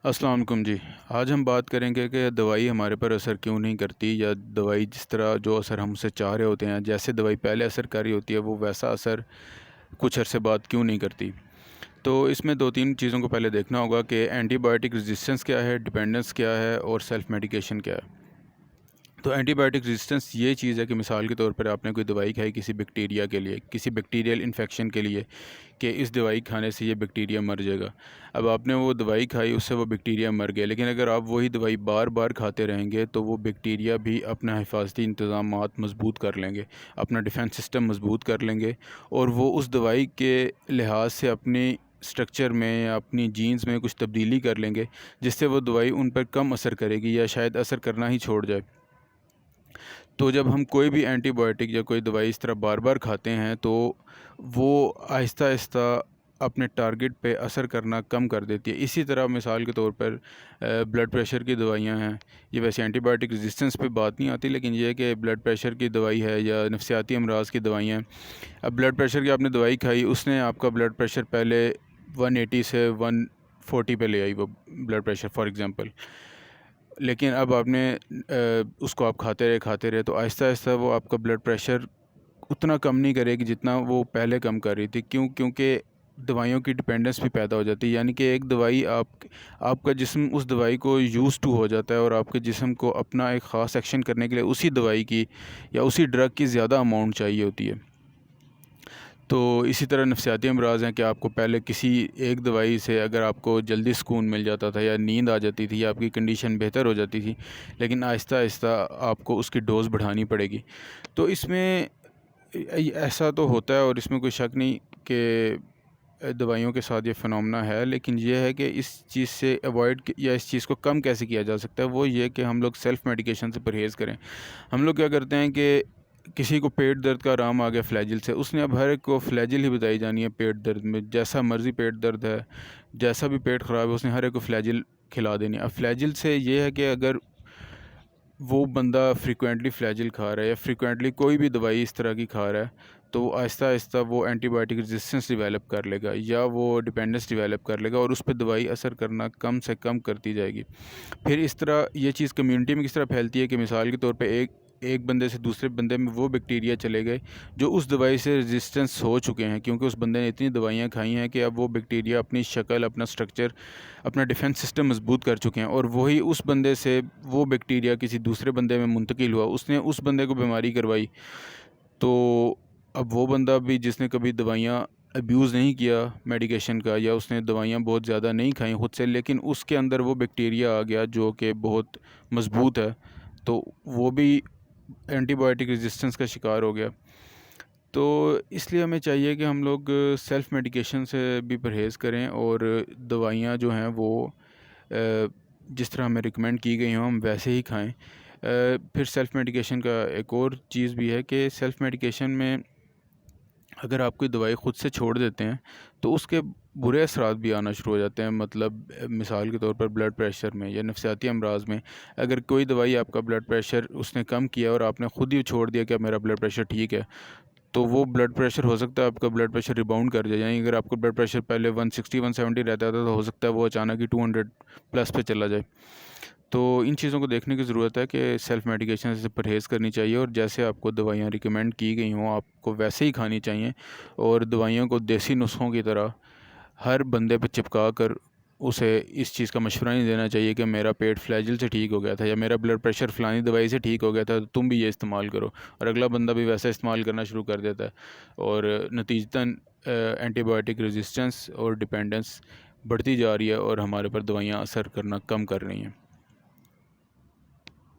السلام علیکم جی۔ آج ہم بات کریں گے کہ دوائی ہمارے پر اثر کیوں نہیں کرتی، یا دوائی جس طرح جو اثر ہم سے چاہ رہے ہوتے ہیں، جیسے دوائی پہلے اثر کر رہی ہوتی ہے وہ ویسا اثر کچھ عرصے بعد کیوں نہیں کرتی۔ تو اس میں دو تین چیزوں کو پہلے دیکھنا ہوگا کہ اینٹی بائیوٹک ریزسٹنس کیا ہے، ڈیپینڈنس کیا ہے، اور سیلف میڈیکیشن کیا ہے۔ تو اینٹی بائیوٹک ریزسٹنس یہ چیز ہے کہ مثال کے طور پر آپ نے کوئی دوائی کھائی کسی بیکٹیریا کے لیے، کسی بیکٹیریل انفیکشن کے لیے، کہ اس دوائی کھانے سے یہ بیکٹیریا مر جائے گا۔ اب آپ نے وہ دوائی کھائی، اس سے وہ بیکٹیریا مر گئے، لیکن اگر آپ وہی دوائی بار بار کھاتے رہیں گے تو وہ بیکٹیریا بھی اپنا حفاظتی انتظامات مضبوط کر لیں گے، اپنا ڈیفنس سسٹم مضبوط کر لیں گے، اور وہ اس دوائی کے لحاظ سے اپنی سٹرکچر میں یا اپنی جینز میں کچھ تبدیلی کر لیں گے، جس سے وہ دوائی ان پر کم اثر کرے گی یا شاید اثر کرنا ہی چھوڑ جائے۔ تو جب ہم کوئی بھی اینٹی بائیوٹک یا کوئی دوائی اس طرح بار بار کھاتے ہیں تو وہ آہستہ آہستہ اپنے ٹارگٹ پہ اثر کرنا کم کر دیتی ہے۔ اسی طرح مثال کے طور پر بلڈ پریشر کی دوائیاں ہیں، یہ ویسے اینٹی بائیوٹک ریزسٹنس پہ بات نہیں آتی، لیکن یہ ہے کہ بلڈ پریشر کی دوائی ہے یا نفسیاتی امراض کی دوائیاں ہیں۔ اب بلڈ پریشر کی آپ نے دوائی کھائی، اس نے آپ کا بلڈ پریشر پہلے 180 سے 140 پہ لے آئی وہ بلڈ پریشر فار ایگزامپل، لیکن اب آپ نے اس کو آپ کھاتے رہے تو آہستہ آہستہ وہ آپ کا بلڈ پریشر اتنا کم نہیں کرے گی جتنا وہ پہلے کم کر رہی تھی۔ کیونکہ دوائیوں کی ڈپینڈنس بھی پیدا ہو جاتی ہے، یعنی کہ ایک دوائی آپ کا جسم اس دوائی کو یوز ٹو ہو جاتا ہے، اور آپ کے جسم کو اپنا ایک خاص ایکشن کرنے کے لیے اسی دوائی کی یا اسی ڈرگ کی زیادہ اماؤنٹ چاہیے ہوتی ہے۔ تو اسی طرح نفسیاتی امراض ہیں کہ آپ کو پہلے کسی ایک دوائی سے اگر آپ کو جلدی سکون مل جاتا تھا یا نیند آ جاتی تھی یا آپ کی کنڈیشن بہتر ہو جاتی تھی، لیکن آہستہ آہستہ آپ کو اس کی ڈوز بڑھانی پڑے گی۔ تو اس میں ایسا تو ہوتا ہے، اور اس میں کوئی شک نہیں کہ دوائیوں کے ساتھ یہ فنومنا ہے، لیکن یہ ہے کہ اس چیز سے ایوائڈ یا اس چیز کو کم کیسے کیا جا سکتا ہے، وہ یہ کہ ہم لوگ سیلف میڈیکیشن سے پرہیز کریں۔ ہم لوگ کیا کرتے ہیں کہ کسی کو پیٹ درد کا آرام آ گیا فلیجل سے، اس نے اب ہر ایک کو فلیجل ہی بتائی جانی ہے پیٹ درد میں، جیسا مرضی پیٹ درد ہے، جیسا بھی پیٹ خراب ہے، اس نے ہر ایک کو فلیجل کھلا دینی ہے۔ اب فلیجل سے یہ ہے کہ اگر وہ بندہ فریکوینٹلی فلیجل کھا رہا ہے یا فریکوینٹلی کوئی بھی دوائی اس طرح کی کھا رہا ہے، تو وہ آہستہ آہستہ وہ اینٹی بائیوٹک ریزسٹنس ڈیولپ کر لے گا یا وہ ڈیپینڈنس ڈیولپ کر لے گا، اور اس پہ دوائی اثر کرنا کم سے کم کرتی جائے گی۔ پھر اس طرح یہ چیز کمیونٹی میں کس طرح پھیلتی ہے کہ مثال کے طور پہ ایک بندے سے دوسرے بندے میں وہ بیکٹیریا چلے گئے جو اس دوائی سے ریزسٹنس ہو چکے ہیں، کیونکہ اس بندے نے اتنی دوائیاں کھائی ہیں کہ اب وہ بیکٹیریا اپنی شکل، اپنا سٹرکچر، اپنا ڈیفنس سسٹم مضبوط کر چکے ہیں، اور وہی اس بندے سے وہ بیکٹیریا کسی دوسرے بندے میں منتقل ہوا، اس نے اس بندے کو بیماری کروائی۔ تو اب وہ بندہ بھی جس نے کبھی دوائیاں ابیوز نہیں کیا میڈیکیشن کا، یا اس نے دوائیاں بہت زیادہ نہیں کھائیں خود سے، لیکن اس کے اندر وہ بیکٹیریا آ گیا جو کہ بہت مضبوط ہے، تو وہ بھی اینٹی بائیوٹک ریزسٹنس کا شکار ہو گیا۔ تو اس لیے ہمیں چاہیے کہ ہم لوگ سیلف میڈیکیشن سے بھی پرہیز کریں، اور دوائیاں جو ہیں وہ جس طرح ہمیں ریکمینڈ کی گئی ہوں ہم ویسے ہی کھائیں۔ پھر سیلف میڈیکیشن کا ایک اور چیز بھی ہے کہ سیلف میڈیکیشن میں اگر آپ کوئی دوائی خود سے چھوڑ دیتے ہیں تو اس کے برے اثرات بھی آنا شروع ہو جاتے ہیں۔ مطلب مثال کے طور پر بلڈ پریشر میں یا نفسیاتی امراض میں، اگر کوئی دوائی آپ کا بلڈ پریشر اس نے کم کیا اور آپ نے خود ہی چھوڑ دیا کہ اب میرا بلڈ پریشر ٹھیک ہے، تو وہ بلڈ پریشر ہو سکتا ہے آپ کا بلڈ پریشر ریباؤنڈ کر جائے، یعنی اگر آپ کا بلڈ پریشر پہلے 160 170 رہتا تھا تو ہو سکتا ہے وہ اچانک ہی 200 پلس پہ چلا جائے۔ تو ان چیزوں کو دیکھنے کی ضرورت ہے کہ سیلف میڈیکیشن سے پرہیز کرنی چاہیے، اور جیسے آپ کو دوائیاں ریکمینڈ کی گئی ہوں آپ کو ویسے ہی کھانی چاہیے، اور دوائیوں کو دیسی نسخوں کی طرح ہر بندے پہ چپکا کر اسے اس چیز کا مشورہ نہیں دینا چاہیے کہ میرا پیٹ فلیجل سے ٹھیک ہو گیا تھا یا میرا بلڈ پریشر فلانی دوائی سے ٹھیک ہو گیا تھا تو تم بھی یہ استعمال کرو، اور اگلا بندہ بھی ویسا استعمال کرنا شروع کر دیتا ہے، اور نتیجتاً اینٹی بائیوٹک ریزسٹنس اور ڈیپینڈنس بڑھتی جا رہی ہے، اور ہمارے پر دوائیاں اثر کرنا کم کر رہی ہیں۔